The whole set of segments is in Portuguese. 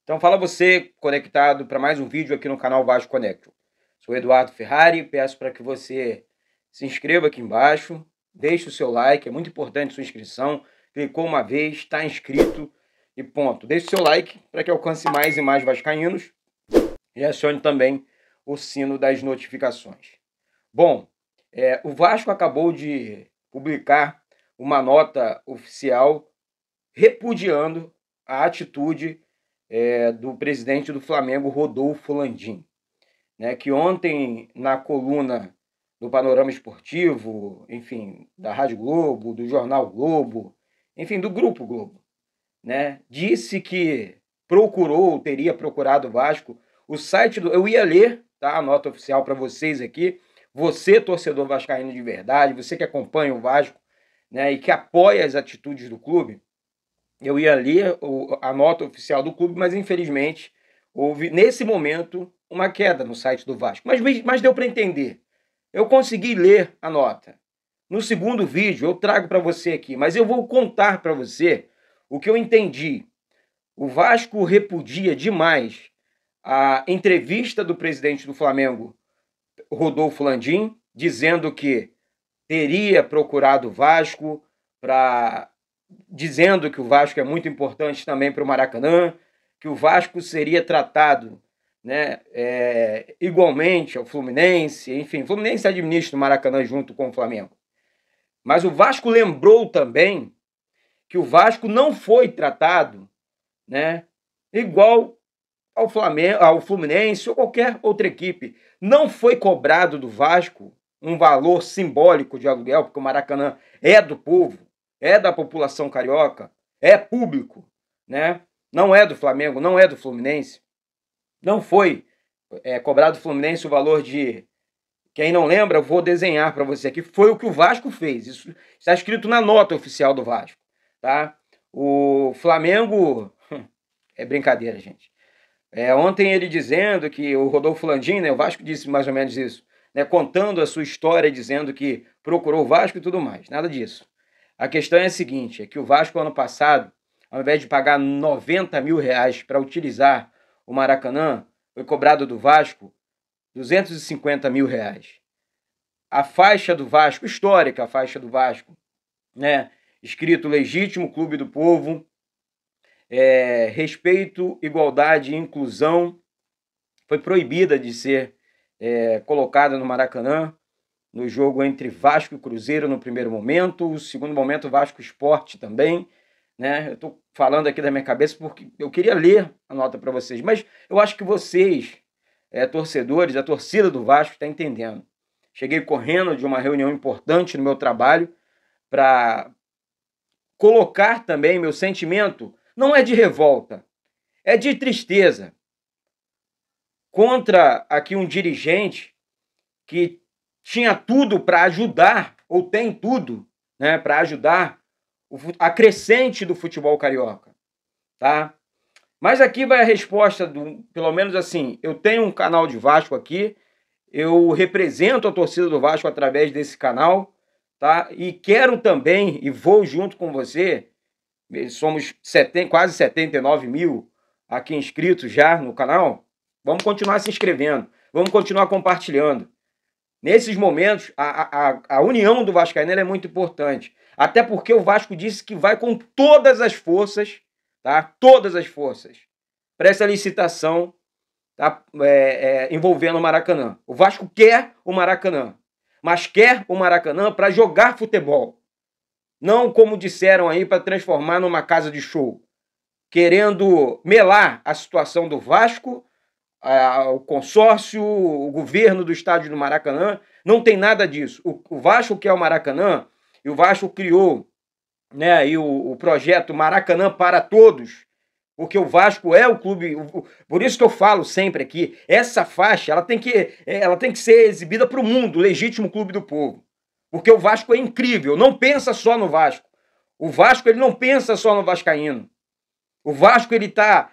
Então fala você conectado para mais um vídeo aqui no canal Vasco Connection. Sou Eduardo Ferrari, peço para que você se inscreva aqui embaixo, deixe o seu like, é muito importante a sua inscrição, clicou uma vez, está inscrito e ponto. Deixe o seu like para que alcance mais e mais vascaínos e acione também o sino das notificações. Bom, o Vasco acabou de publicar uma nota oficial repudiando a atitude do presidente do Flamengo, Rodolfo Landim, né, que ontem na coluna do Panorama Esportivo, enfim, da Rádio Globo, do Jornal Globo, enfim, do Grupo Globo, né, disse que teria procurado o Vasco. O site eu ia ler, tá, a nota oficial para vocês aqui. Você, torcedor vascaíno de verdade, você que acompanha o Vasco, né, e que apoia as atitudes do clube, eu ia ler a nota oficial do clube, mas infelizmente houve, nesse momento, uma queda no site do Vasco. Mas deu para entender. Eu consegui ler a nota. No segundo vídeo eu trago para você aqui, mas eu vou contar para você o que eu entendi. O Vasco repudia demais a entrevista do presidente do Flamengo, Rodolfo Landim, dizendo que teria procurado o Vasco dizendo que o Vasco é muito importante também para o Maracanã, que o Vasco seria tratado, né, igualmente ao Fluminense, enfim, o Fluminense administra o Maracanã junto com o Flamengo. Mas o Vasco lembrou também que o Vasco não foi tratado, né, igual ao Flamengo, ao Fluminense ou qualquer outra equipe. Não foi cobrado do Vasco um valor simbólico de aluguel, porque o Maracanã é do povo, é da população carioca, é público, né? Não é do Flamengo, não é do Fluminense. Não foi cobrado do Fluminense o valor de... Quem não lembra, eu vou desenhar para você aqui. Foi o que o Vasco fez. Isso está escrito na nota oficial do Vasco, tá? O Flamengo... É brincadeira, gente. Ontem ele dizendo que o Rodolfo Landim, né, o Vasco disse mais ou menos isso, né, contando a sua história, dizendo que procurou o Vasco e tudo mais. Nada disso. A questão é a seguinte, é que o Vasco, ano passado, ao invés de pagar 90 mil reais para utilizar o Maracanã, foi cobrado do Vasco 250 mil reais. A faixa do Vasco, histórica a faixa do Vasco, né, escrito Legítimo Clube do Povo, respeito, igualdade e inclusão, foi proibida de ser colocada no Maracanã, no jogo entre Vasco e Cruzeiro no primeiro momento, o segundo momento Vasco Sport também, né? Eu estou falando aqui da minha cabeça porque eu queria ler a nota para vocês, mas eu acho que vocês, torcedores, a torcida do Vasco está entendendo. Cheguei correndo de uma reunião importante no meu trabalho para colocar também meu sentimento, não é de revolta, é de tristeza contra aqui um dirigente que tinha tudo para ajudar, ou tem tudo, né, para ajudar a crescente do futebol carioca, tá? Mas aqui vai a resposta, pelo menos assim, eu tenho um canal de Vasco aqui, eu represento a torcida do Vasco através desse canal, tá? E quero também, e vou junto com você, somos quase 79 mil aqui inscritos já no canal, vamos continuar se inscrevendo, vamos continuar compartilhando. Nesses momentos, a união do Vascaíno é muito importante. Até porque o Vasco disse que vai com todas as forças, tá? Todas as forças, para essa licitação, tá? Envolvendo o Maracanã. O Vasco quer o Maracanã, mas quer o Maracanã para jogar futebol. Não, como disseram aí, para transformar numa casa de show. Querendo melar a situação do Vasco, o consórcio, o governo do estádio do Maracanã, não tem nada disso. O Vasco quer o Maracanã, e o Vasco criou, né, aí o projeto Maracanã para Todos, porque o Vasco é o clube, por isso que eu falo sempre aqui, essa faixa ela tem que ser exibida para o mundo, o legítimo clube do povo, porque o Vasco é incrível, não pensa só no Vasco, o Vasco ele não pensa só no vascaíno, O Vasco ele está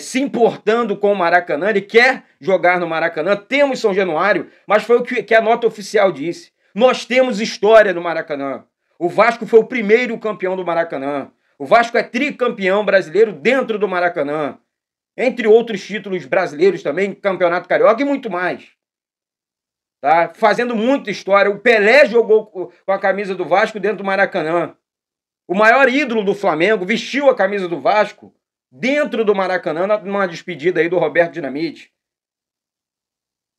se importando com o Maracanã, ele quer jogar no Maracanã. Temos São Januário, mas foi o que a nota oficial disse. Nós temos história no Maracanã. O Vasco foi o primeiro campeão do Maracanã. O Vasco é tricampeão brasileiro dentro do Maracanã. Entre outros títulos brasileiros também, Campeonato Carioca e muito mais. Tá? Fazendo muita história. O Pelé jogou com a camisa do Vasco dentro do Maracanã. O maior ídolo do Flamengo vestiu a camisa do Vasco dentro do Maracanã, numa despedida aí do Roberto Dinamite.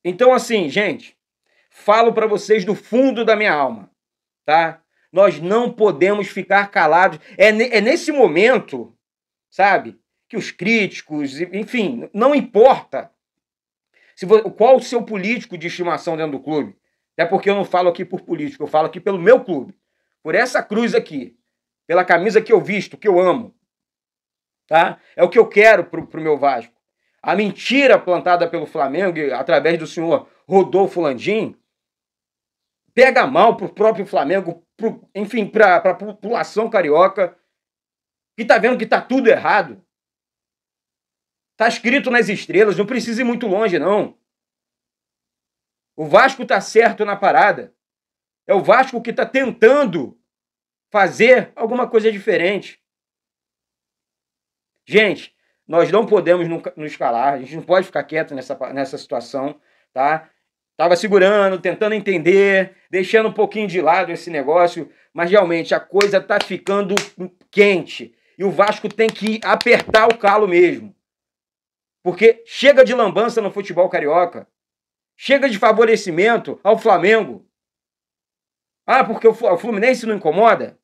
Então, assim, gente, falo para vocês do fundo da minha alma, tá? Nós não podemos ficar calados. É nesse momento, sabe, que os críticos, enfim, não importa qual o seu político de estimação dentro do clube. Até porque eu não falo aqui por político, eu falo aqui pelo meu clube. Por essa cruz aqui. Pela camisa que eu visto, que eu amo. Tá? É o que eu quero pro meu Vasco. A mentira plantada pelo Flamengo, através do senhor Rodolfo Landim, pega mal pro próprio Flamengo, enfim, pra população carioca, que tá vendo que tá tudo errado. Tá escrito nas estrelas, não precisa ir muito longe, não. O Vasco tá certo na parada. É o Vasco que tá tentando fazer alguma coisa diferente. Gente, nós não podemos nos calar, a gente não pode ficar quieto nessa situação, tá? Tava segurando, tentando entender, deixando um pouquinho de lado esse negócio, mas realmente a coisa tá ficando quente. E o Vasco tem que apertar o calo mesmo. Porque chega de lambança no futebol carioca. Chega de favorecimento ao Flamengo. Ah, porque o Fluminense não incomoda?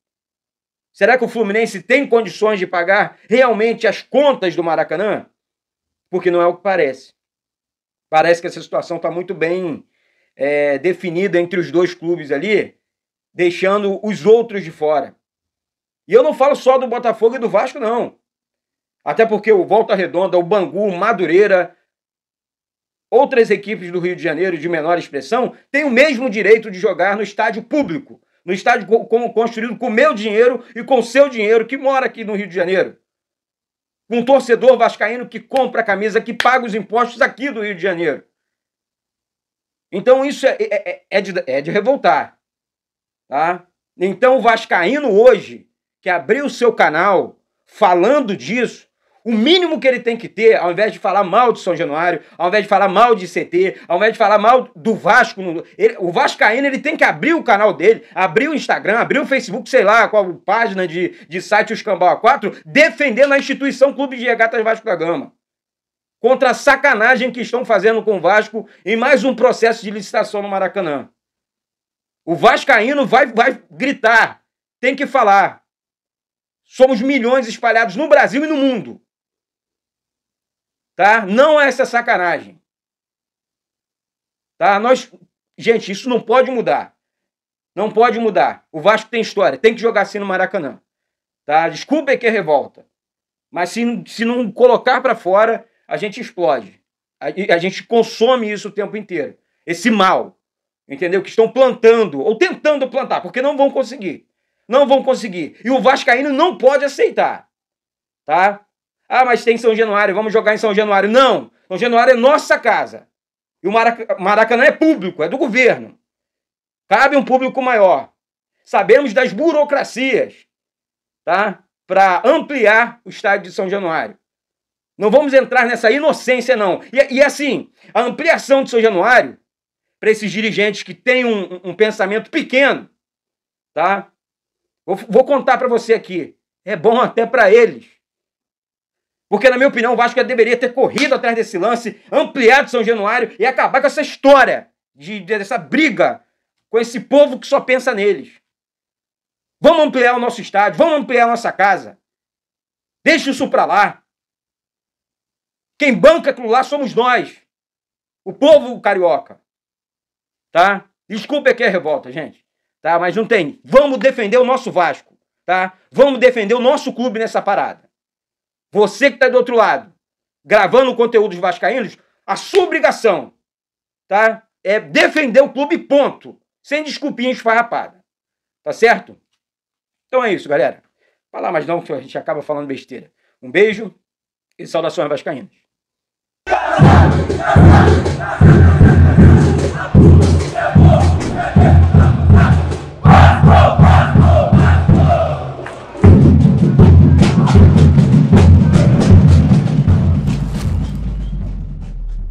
Será que o Fluminense tem condições de pagar realmente as contas do Maracanã? Porque não é o que parece. Parece que essa situação está muito bem definida entre os dois clubes ali, deixando os outros de fora. E eu não falo só do Botafogo e do Vasco, não. Até porque o Volta Redonda, o Bangu, o Madureira, outras equipes do Rio de Janeiro de menor expressão, têm o mesmo direito de jogar no estádio público. No estádio construído com o meu dinheiro e com o seu dinheiro, que mora aqui no Rio de Janeiro. Um torcedor vascaíno que compra a camisa, que paga os impostos aqui do Rio de Janeiro. Então isso é de revoltar. Tá? Então o vascaíno hoje, que abriu o seu canal falando disso, o mínimo que ele tem que ter, ao invés de falar mal de São Januário, ao invés de falar mal de CT, ao invés de falar mal do Vasco, o vascaíno ele tem que abrir o canal dele, abrir o Instagram, abrir o Facebook, sei lá, qual página de site Os Cambau A4, defendendo a instituição Clube de Regatas Vasco da Gama. Contra a sacanagem que estão fazendo com o Vasco em mais um processo de licitação no Maracanã. O vascaíno vai gritar, tem que falar. Somos milhões espalhados no Brasil e no mundo. Tá? Não é essa sacanagem. Tá? Gente, isso não pode mudar. Não pode mudar. O Vasco tem história, tem que jogar assim no Maracanã. Tá? Desculpa que é revolta. Mas se não colocar para fora, a gente explode. A gente consome isso o tempo inteiro. Esse mal, entendeu? Que estão plantando, ou tentando plantar, porque não vão conseguir. Não vão conseguir. E o vascaíno não pode aceitar. Tá? Ah, mas tem São Januário, vamos jogar em São Januário. Não, São Januário é nossa casa. E o Maracanã é público, é do governo. Cabe um público maior. Sabemos das burocracias, tá? Para ampliar o estádio de São Januário. Não vamos entrar nessa inocência, não. E assim, a ampliação de São Januário, para esses dirigentes que têm um pensamento pequeno, tá? Vou contar para você aqui. É bom até para eles. Porque, na minha opinião, o Vasco deveria ter corrido atrás desse lance, ampliado São Januário e acabar com essa história, dessa briga com esse povo que só pensa neles. Vamos ampliar o nosso estádio, vamos ampliar a nossa casa. Deixa isso pra lá. Quem banca aquilo lá somos nós. O povo carioca. Tá? Desculpa aqui a revolta, gente. Tá? Mas não tem. Vamos defender o nosso Vasco. Tá? Vamos defender o nosso clube nessa parada. Você que está do outro lado, gravando conteúdos vascaínos, a sua obrigação, tá? É defender o clube, ponto. Sem desculpinha esfarrapada. Tá certo? Então é isso, galera. Falar mais não, que a gente acaba falando besteira. Um beijo e saudações vascaínas.